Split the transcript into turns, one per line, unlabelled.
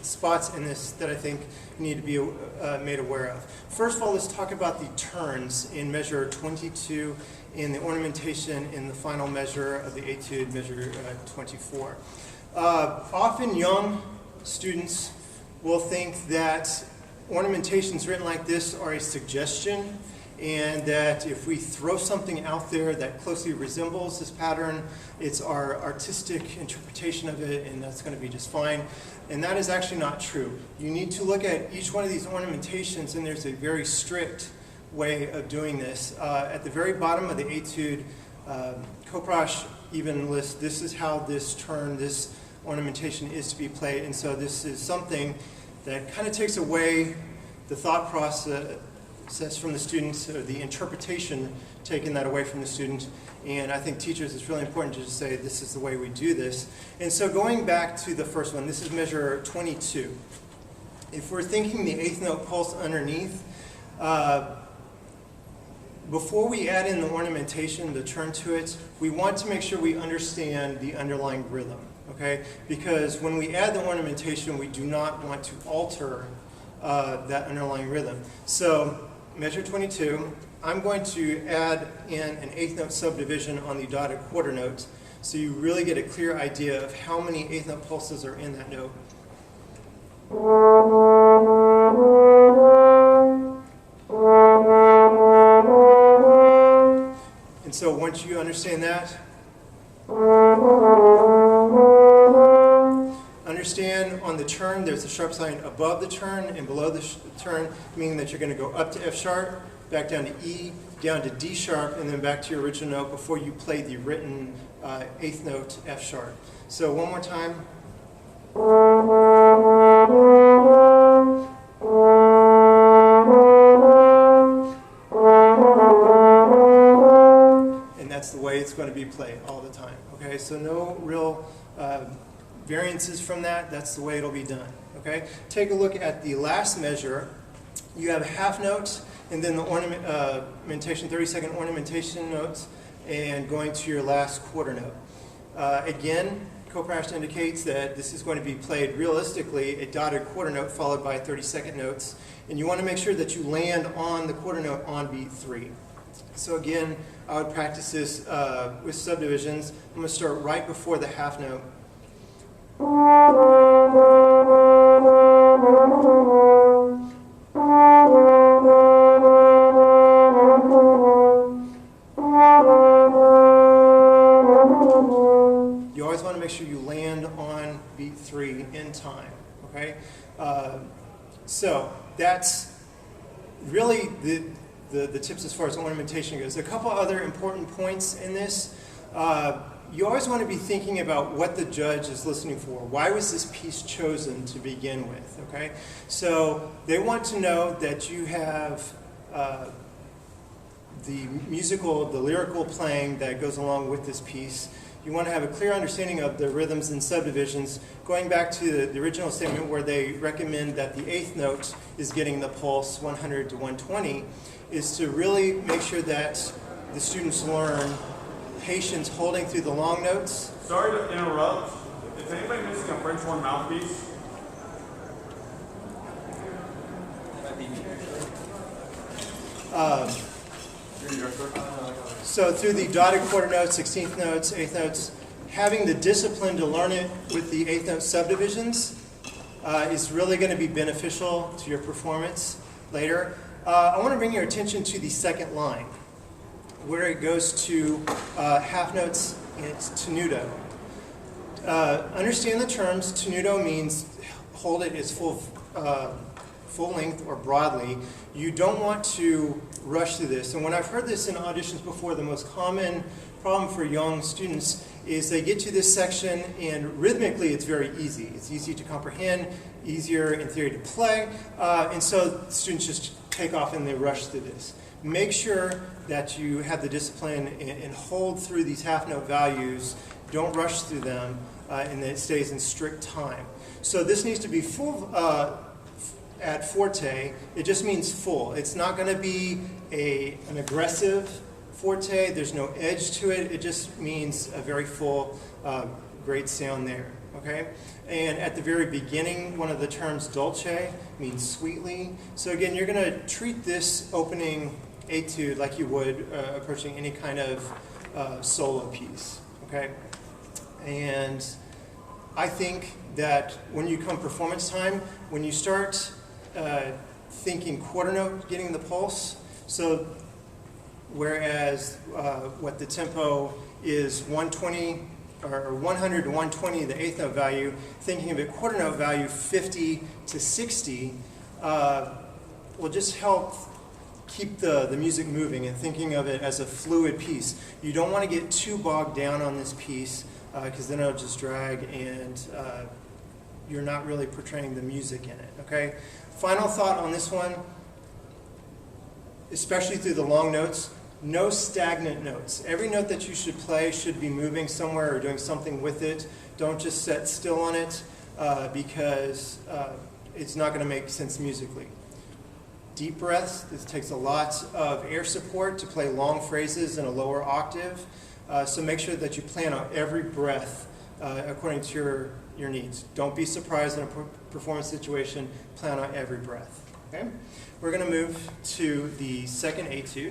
spots in this that I think need to be made aware of. First of all, let's talk about the turns in measure 22 in the ornamentation in the final measure of the etude, measure 24. Often young students will think that ornamentations written like this are a suggestion, and that if we throw something out there that closely resembles this pattern, it's our artistic interpretation of it, and that's going to be just fine. And that is actually not true. You need to look at each one of these ornamentations, and there's a very strict way of doing this. At the very bottom of the etude, Koprash even lists, this is how this turn, this ornamentation is to be played, and so this is something that kind of takes away the thought process from the students, or the interpretation, taking that away from the student. And I think teachers, it's really important to just say this is the way we do this. And so going back to the first one, this is measure 22. If we're thinking the eighth note pulse underneath, before we add in the ornamentation, the turn to it, we want to make sure we understand the underlying rhythm, okay? Because when we add the ornamentation, we do not want to alter that underlying rhythm. So measure 22, I'm going to add in an eighth note subdivision on the dotted quarter note, so you really get a clear idea of how many eighth note pulses are in that note. And so once you understand that, understand on the turn there's a sharp sign above the turn and below the turn, meaning that you're going to go up to F sharp, back down to E, down to D sharp, and then back to your original note before you play the written eighth note F sharp. So one more time. And that's the way it's going to be played all the time. Okay, so no real variances from that. That's the way it'll be done. Okay, take a look at the last measure. You have half notes, and then the ornamentation, 30-second ornamentation notes, and going to your last quarter note. Again, Koprash indicates that this is going to be played realistically a dotted quarter note followed by 30-second notes, and you want to make sure that you land on the quarter note on beat 3. So again, I would practice this with subdivisions. I'm going to start right before the half note. You always want to make sure you land on beat 3 in time, okay? So that's really the tips as far as ornamentation goes. A couple other important points in this. You always want to be thinking about what the judge is listening for. Why was this piece chosen to begin with, okay? So they want to know that you have the musical, the lyrical playing that goes along with this piece. You want to have a clear understanding of the rhythms and subdivisions, going back to the original statement where they recommend that the eighth note is getting the pulse 100 to 120, is to really make sure that the students learn patience holding through the long notes.
Sorry to interrupt. Is anybody missing a French horn mouthpiece?
So through the dotted quarter notes, 16th notes, 8th notes, having the discipline to learn it with the 8th note subdivisions is really going to be beneficial to your performance later. I want to bring your attention to the second line, where it goes to half notes and it's tenuto. Understand the terms. Tenuto means hold it as full length or broadly. You don't want to rush through this. And when I've heard this in auditions before, the most common problem for young students is they get to this section and rhythmically it's very easy. It's easy to comprehend, easier in theory to play, and so students just take off and they rush through this. Make sure that you have the discipline and hold through these half note values. Don't rush through them, and it stays in strict time. So this needs to be full at forte. It just means full. It's not going to be an aggressive forte. There's no edge to it. It just means a very full, great sound there. okay? And at the very beginning, one of the terms dolce means sweetly. So again, you're going to treat this opening etude like you would approaching any kind of solo piece, okay? And I think that when you come performance time, when you start thinking quarter note, getting the pulse, so whereas what the tempo is 120 or 100 to 120, the eighth note value, thinking of it quarter note value 50 to 60 will just help keep the music moving and thinking of it as a fluid piece. You don't want to get too bogged down on this piece because then it'll just drag and you're not really portraying the music in it, okay? Final thought on this one, especially through the long notes, no stagnant notes. Every note that you should play should be moving somewhere or doing something with it. Don't just sit still on it because it's not going to make sense musically. Deep breaths. This takes a lot of air support to play long phrases in a lower octave. So make sure that you plan out every breath according to your needs. Don't be surprised in a performance situation. Plan out every breath. Okay? We're going to move to the second etude.